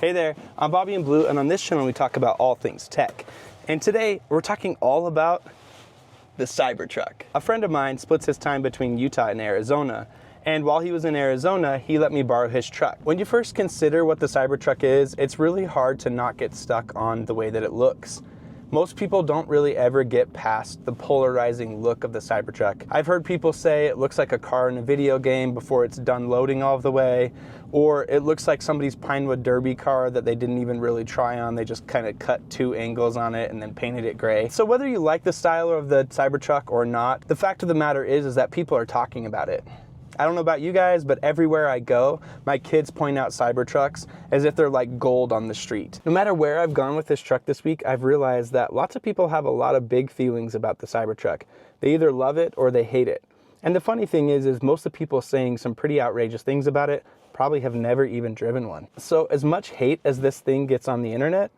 Hey there, I'm BobbyInBlue, and on this channel we talk about all things tech. And today we're talking all about the Cybertruck. A friend of mine splits his time between Utah and Arizona, and while he was in Arizona, he let me borrow his truck. When you first consider what the Cybertruck is, it's really hard to not get stuck on the way that it looks. Most people don't really ever get past the polarizing look of the Cybertruck. I've heard people say it looks like a car in a video game before it's done loading all of the way, or it looks like somebody's Pinewood Derby car that they didn't even really try on. They just kind of cut two angles on it and then painted it gray. So whether you like the style of the Cybertruck or not, the fact of the matter is that people are talking about it. I don't know about you guys, but everywhere I go, my kids point out Cybertrucks as if they're like gold on the street. No matter where I've gone with this truck this week, I've realized that lots of people have a lot of big feelings about the Cybertruck. They either love it or they hate it. And the funny thing is most of the people saying some pretty outrageous things about it probably have never even driven one. So as much hate as this thing gets on the internet,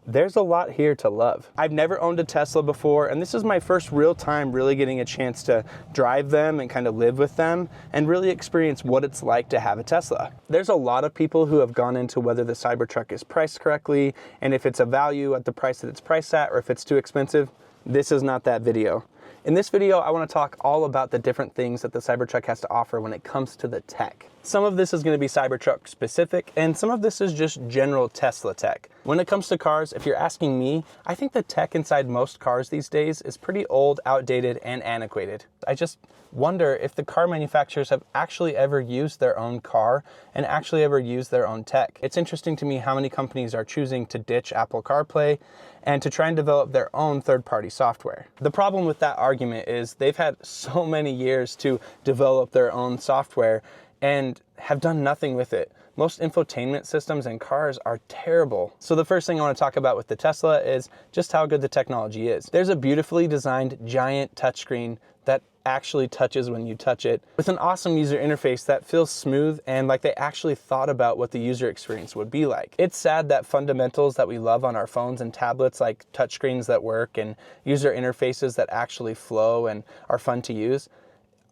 there's a lot here to love. I've never owned a Tesla before, and this is my first real time really getting a chance to drive them and kind of live with them and really experience what it's like to have a Tesla. There's a lot of people who have gone into whether the Cybertruck is priced correctly and if it's a value at the price that it's priced at or if it's too expensive. This is not that video. In this video, I want to talk all about the different things that the Cybertruck has to offer when it comes to the tech. Some of this is going to be Cybertruck specific, and some of this is just general Tesla tech. When it comes to cars, if you're asking me, I think the tech inside most cars these days is pretty old, outdated, and antiquated. I just wonder if the car manufacturers have actually ever used their own car and actually ever used their own tech. It's interesting to me how many companies are choosing to ditch Apple CarPlay and to try and develop their own third-party software. The problem with that argument is they've had so many years to develop their own software and have done nothing with it. Most infotainment systems in cars are terrible. So the first thing I want to talk about with the Tesla is just how good the technology is. There's a beautifully designed giant touchscreen that actually touches when you touch it, with an awesome user interface that feels smooth and like they actually thought about what the user experience would be like. It's sad that fundamentals that we love on our phones and tablets, like touchscreens that work and user interfaces that actually flow and are fun to use,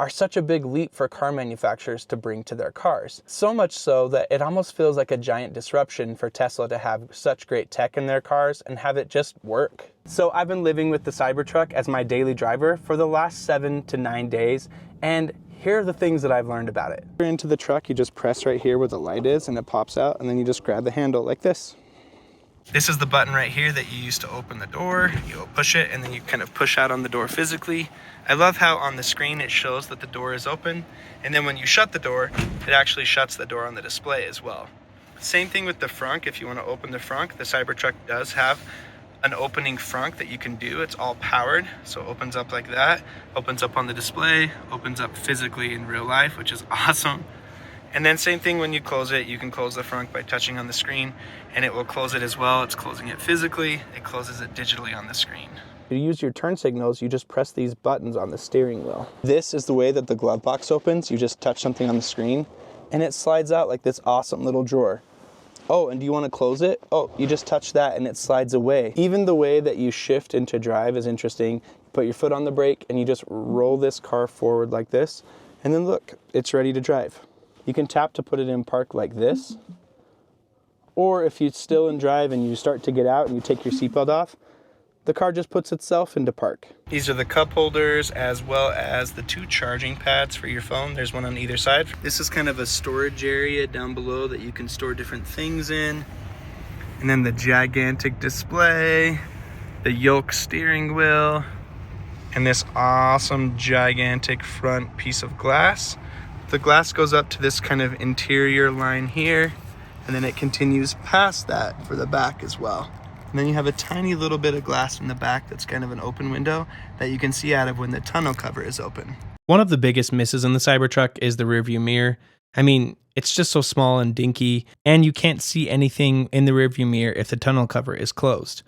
are such a big leap for car manufacturers to bring to their cars. So much so that it almost feels like a giant disruption for Tesla to have such great tech in their cars and have it just work. So I've been living with the Cybertruck as my daily driver for the last 7 to 9 days, and here are the things that I've learned about it. Into the truck, you just press right here where the light is and it pops out, and then you just grab the handle like this. This is the button right here that you use to open the door. You'll push it and then you kind of push out on the door physically. I love how on the screen it shows that the door is open, and then when you shut the door, it actually shuts the door on the display as well. Same thing with the frunk. If you want to open the frunk, the Cybertruck does have an opening frunk that you can do. It's all powered, so it opens up like that, opens up on the display, opens up physically in real life, which is awesome. And then same thing when you close it, you can close the frunk by touching on the screen and it will close it as well. It's closing it physically, it closes it digitally on the screen. To use your turn signals, you just press these buttons on the steering wheel. This is the way that the glove box opens. You just touch something on the screen and it slides out like this awesome little drawer. Oh, and do you want to close it? Oh, you just touch that and it slides away. Even the way that you shift into drive is interesting. You put your foot on the brake and you just roll this car forward like this, and then look, it's ready to drive. You can tap to put it in park like this, or if you're still in drive and you start to get out and you take your seatbelt off, the car just puts itself into park. These are the cup holders as well as the 2 charging pads for your phone. There's one on either side. This is kind of a storage area down below that you can store different things in. And then the gigantic display, the yoke steering wheel, and this awesome gigantic front piece of glass. The glass goes up to this kind of interior line here, and then it continues past that for the back as well. And then you have a tiny little bit of glass in the back that's kind of an open window that you can see out of when the tonneau cover is open. One of the biggest misses in the Cybertruck is the rearview mirror. I mean, it's just so small and dinky, and you can't see anything in the rearview mirror if the tonneau cover is closed.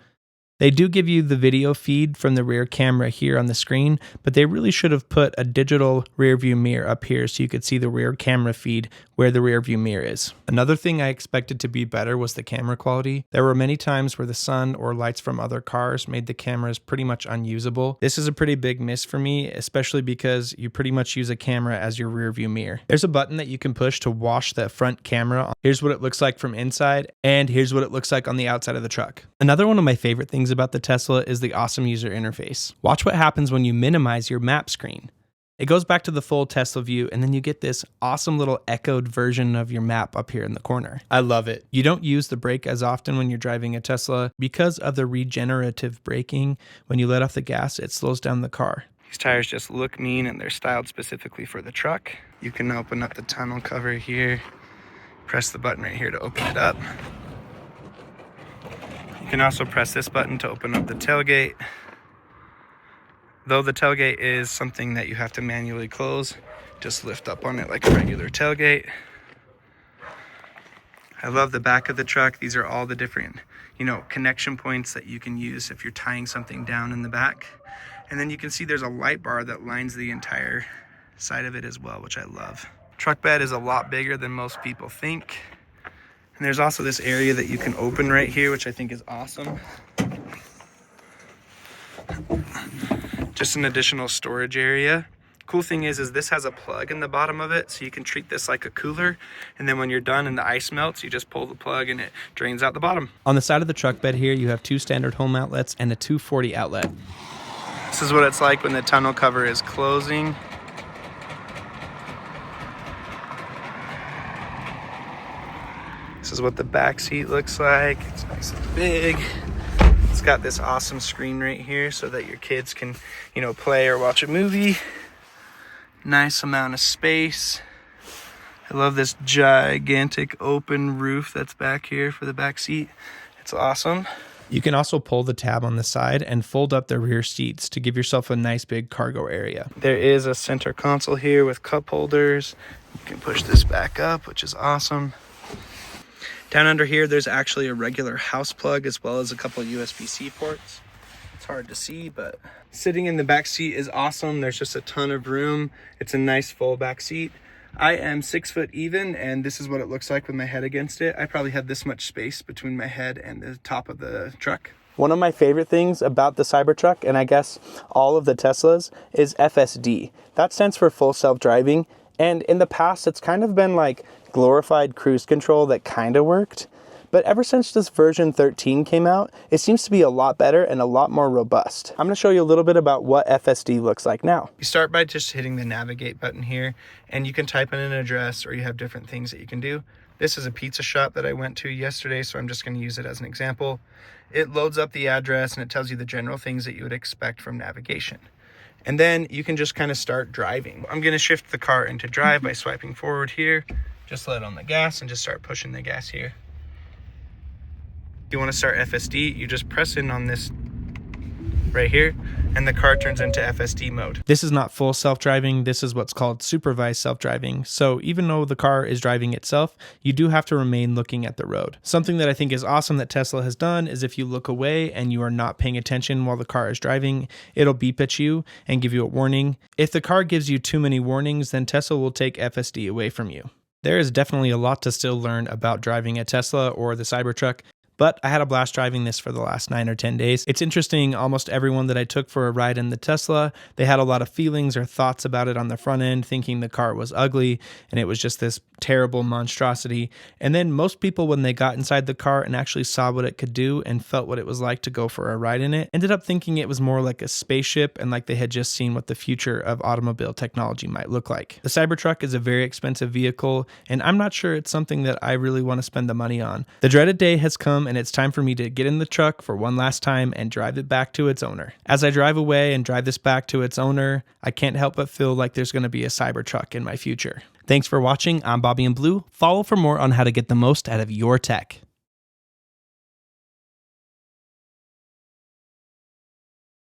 They do give you the video feed from the rear camera here on the screen, but they really should have put a digital rear view mirror up here so you could see the rear camera feed where the rear view mirror is. Another thing I expected to be better was the camera quality. There were many times where the sun or lights from other cars made the cameras pretty much unusable. This is a pretty big miss for me, especially because you pretty much use a camera as your rear view mirror. There's a button that you can push to wash the front camera. Here's what it looks like from inside, and here's what it looks like on the outside of the truck. Another one of my favorite things about the Tesla is the awesome user interface. Watch what happens when you minimize your map screen. It goes back to the full Tesla view, and then you get this awesome little echoed version of your map up here in the corner. I love it. You don't use the brake as often when you're driving a Tesla because of the regenerative braking. When you let off the gas, it slows down the car. These tires just look mean, and they're styled specifically for the truck. You can open up the tonneau cover here. Press the button right here to open it up. You can also press this button to open up the tailgate. Though the tailgate is something that you have to manually close, just lift up on it like a regular tailgate. I love the back of the truck. These are all the different, connection points that you can use if you're tying something down in the back. And then you can see there's a light bar that lines the entire side of it as well, which I love. Truck bed is a lot bigger than most people think. And there's also this area that you can open right here, which I think is awesome. Just an additional storage area. Cool thing is this has a plug in the bottom of it, so you can treat this like a cooler, and then when you're done and the ice melts, you just pull the plug and it drains out the bottom. On the side of the truck bed here, you have 2 standard home outlets and a 240 outlet. This is what it's like when the tonneau cover is closing. This is what the back seat looks like. It's nice and big. It's got this awesome screen right here so that your kids can, play or watch a movie. Nice amount of space. I love this gigantic open roof that's back here for the back seat. It's awesome. You can also pull the tab on the side and fold up the rear seats to give yourself a nice big cargo area. There is a center console here with cup holders. You can push this back up, which is awesome. Down under here, there's actually a regular house plug as well as a couple of USB-C ports. It's hard to see, but sitting in the back seat is awesome. There's just a ton of room. It's a nice full back seat. I am 6 foot even, and this is what it looks like with my head against it. I probably have this much space between my head and the top of the truck. One of my favorite things about the Cybertruck, and I guess all of the Teslas, is FSD. That stands for full self-driving, and in the past, it's kind of been like glorified cruise control that kind of worked. But ever since this version 13 came out, it seems to be a lot better and a lot more robust. I'm going to show you a little bit about what FSD looks like now. You start by just hitting the navigate button here, and you can type in an address, or you have different things that you can do. This is a pizza shop that I went to yesterday, so I'm just going to use it as an example. It loads up the address and it tells you the general things that you would expect from navigation. And then you can just kind of start driving. I'm going to shift the car into drive by swiping forward here. Just let on the gas and just start pushing the gas here. If you want to start FSD, you just press in on this right here, and the car turns into FSD mode. This is not full self-driving. This is what's called supervised self-driving. So even though the car is driving itself, you do have to remain looking at the road. Something that I think is awesome that Tesla has done is if you look away and you are not paying attention while the car is driving, it'll beep at you and give you a warning. If the car gives you too many warnings, then Tesla will take FSD away from you. There is definitely a lot to still learn about driving a Tesla or the Cybertruck, but I had a blast driving this for the last 9 or 10 days. It's interesting, almost everyone that I took for a ride in the Tesla, they had a lot of feelings or thoughts about it on the front end, thinking the car was ugly and it was just this terrible monstrosity. And then most people, when they got inside the car and actually saw what it could do and felt what it was like to go for a ride in it, ended up thinking it was more like a spaceship and like they had just seen what the future of automobile technology might look like. The Cybertruck is a very expensive vehicle, and I'm not sure it's something that I really want to spend the money on. The dreaded day has come, and it's time for me to get in the truck for one last time and drive it back to its owner. As I drive away and drive this back to its owner, I can't help but feel like there's going to be a Cybertruck in my future. Thanks for watching. I'm Bobby in Blue. Follow for more on how to get the most out of your tech.